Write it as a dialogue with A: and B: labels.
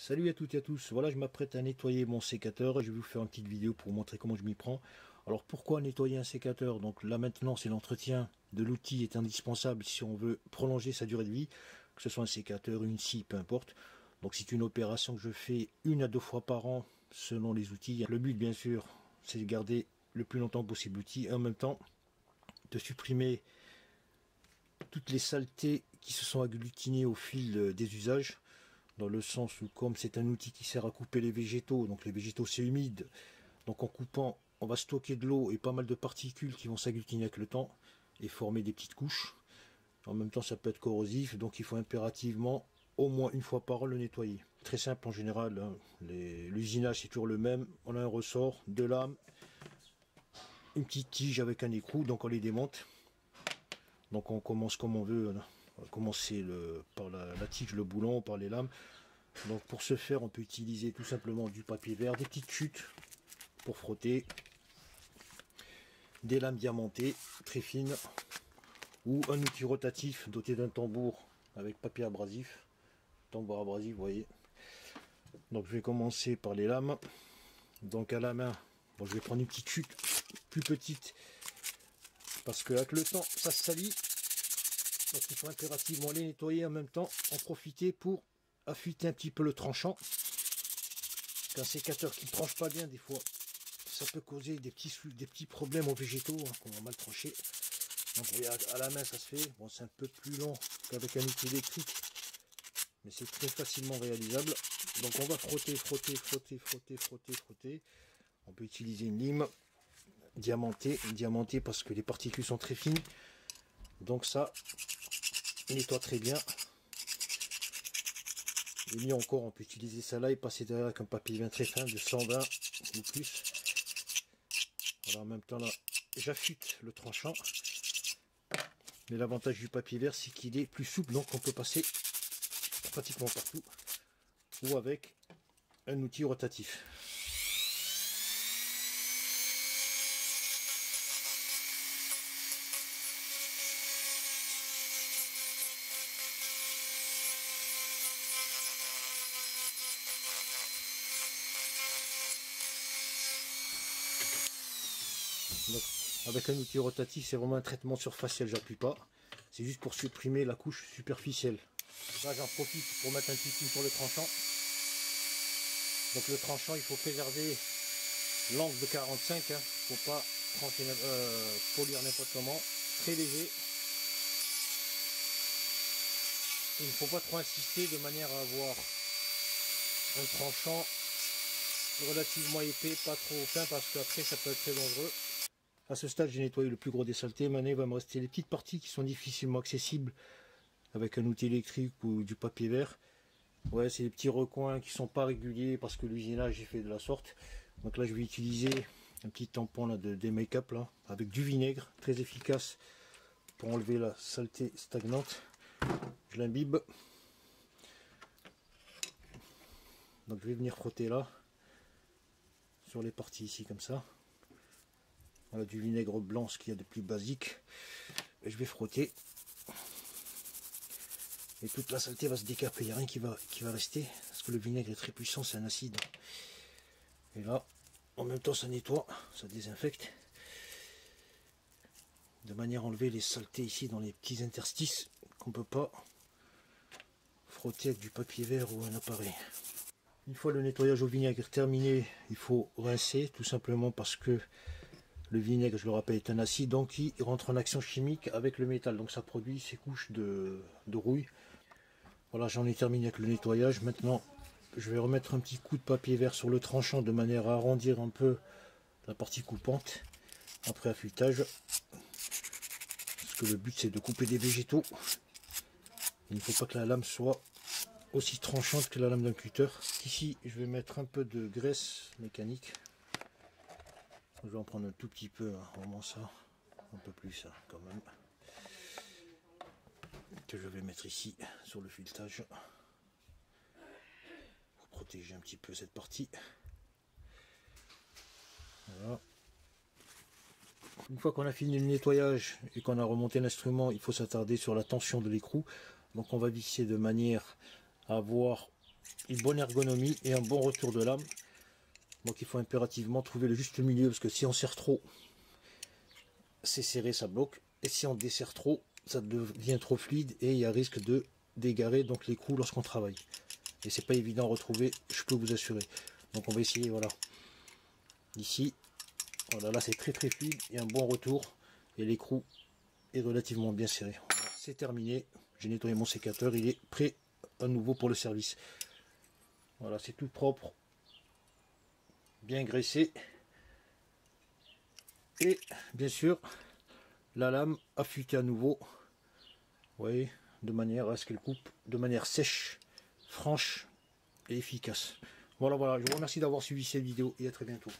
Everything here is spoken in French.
A: Salut à toutes et à tous, voilà je m'apprête à nettoyer mon sécateur et je vais vous faire une petite vidéo pour vous montrer comment je m'y prends. Alors pourquoi nettoyer un sécateur? Donc là maintenant c'est l'entretien de l'outil est indispensable si on veut prolonger sa durée de vie, que ce soit un sécateur, une scie, peu importe. Donc c'est une opération que je fais 1 à 2 fois par an selon les outils. Le but bien sûr c'est de garder le plus longtemps possible l'outil et en même temps de supprimer toutes les saletés qui se sont agglutinées au fil des usages. Dans le sens où comme c'est un outil qui sert à couper les végétaux, donc les végétaux c'est humide, donc en coupant on va stocker de l'eau et pas mal de particules qui vont s'agglutiner avec le temps et former des petites couches. En même temps ça peut être corrosif, donc il faut impérativement au moins 1 fois par an le nettoyer. Très simple en général, hein. L'usinage c'est toujours le même, on a un ressort, 2 lames, une petite tige avec un écrou, donc on les démonte. Donc on commence comme on veut, hein. On va commencer par la tige, le boulon, par les lames. Donc pour ce faire, on peut utiliser tout simplement du papier vert, des petites chutes pour frotter, des lames diamantées très fines, ou un outil rotatif doté d'un tambour avec papier abrasif, tambour abrasif, vous voyez. Donc je vais commencer par les lames. Donc à la main, bon, je vais prendre une petite chute plus petite parce qu'avec le temps, ça se salit. Donc il faut impérativement les nettoyer en même temps, en profiter pour affûter un petit peu le tranchant. Qu'un sécateur qui ne tranche pas bien, des fois, ça peut causer des petits problèmes aux végétaux hein, qu'on va mal trancher. Donc vous voyez, à la main ça se fait. Bon, c'est un peu plus long qu'avec un outil électrique, mais c'est très facilement réalisable. Donc on va frotter, frotter, frotter, frotter, frotter, frotter. On peut utiliser une lime diamantée parce que les particules sont très fines. Donc ça nettoie très bien. Et mieux encore, on peut utiliser ça là et passer derrière avec un papier bien très fin de 120 ou plus. Voilà, en même temps là, j'affûte le tranchant. Mais l'avantage du papier vert, c'est qu'il est plus souple, donc on peut passer pratiquement partout. Ou avec un outil rotatif. Donc, avec un outil rotatif, c'est vraiment un traitement surfacial, j'appuie pas. C'est juste pour supprimer la couche superficielle. Là, j'en profite pour mettre un petit coup sur le tranchant. Donc le tranchant, il faut préserver l'angle de 45. Hein. Faut pas trancher, polir n'importe comment. Très léger. Il ne faut pas trop insister de manière à avoir un tranchant relativement épais, pas trop fin, parce qu'après ça peut être très dangereux. À ce stade, j'ai nettoyé le plus gros des saletés. Maintenant, il va me rester les petites parties qui sont difficilement accessibles avec un outil électrique ou du papier vert. Ouais, c'est les petits recoins qui sont pas réguliers parce que l'usinage est fait de la sorte. Donc là, je vais utiliser un petit tampon là de make-up là avec du vinaigre, très efficace pour enlever la saleté stagnante. Je l'imbibe. Donc je vais venir frotter là sur les parties ici comme ça. Voilà du vinaigre blanc, ce qu'il y a de plus basique. Et je vais frotter. Et toute la saleté va se décaper, il n'y a rien qui va rester. Parce que le vinaigre est très puissant, c'est un acide. Et là, en même temps ça nettoie, ça désinfecte. De manière à enlever les saletés ici dans les petits interstices qu'on ne peut pas frotter avec du papier vert ou un appareil. Une fois le nettoyage au vinaigre terminé, il faut rincer, tout simplement parce que le vinaigre, je le rappelle, est un acide, donc il rentre en action chimique avec le métal, donc ça produit ces couches de rouille. Voilà, j'en ai terminé avec le nettoyage. Maintenant, je vais remettre un petit coup de papier vert sur le tranchant de manière à arrondir un peu la partie coupante après affûtage. Parce que le but c'est de couper des végétaux. Il ne faut pas que la lame soit aussi tranchante que la lame d'un cutter. Ici, je vais mettre un peu de graisse mécanique. Je vais en prendre un tout petit peu, hein, vraiment ça, un peu plus hein, quand même, que je vais mettre ici sur le filetage pour protéger un petit peu cette partie. Voilà. Une fois qu'on a fini le nettoyage et qu'on a remonté l'instrument, il faut s'attarder sur la tension de l'écrou. Donc on va visser de manière à avoir une bonne ergonomie et un bon retour de lame. Donc il faut impérativement trouver le juste milieu, parce que si on serre trop, c'est serré, ça bloque. Et si on desserre trop, ça devient trop fluide et il y a risque de d'égarer donc l'écrou lorsqu'on travaille. Et c'est pas évident à retrouver, je peux vous assurer. Donc on va essayer, voilà. Ici, voilà, là c'est très fluide, il y a un bon retour et l'écrou est relativement bien serré. Voilà, c'est terminé, j'ai nettoyé mon sécateur, il est prêt à nouveau pour le service. Voilà, c'est tout propre, bien graissé. Et bien sûr, la lame affûtée à nouveau. Vous voyez, de manière à ce qu'elle coupe de manière sèche, franche et efficace. Voilà, je vous remercie d'avoir suivi cette vidéo et à très bientôt.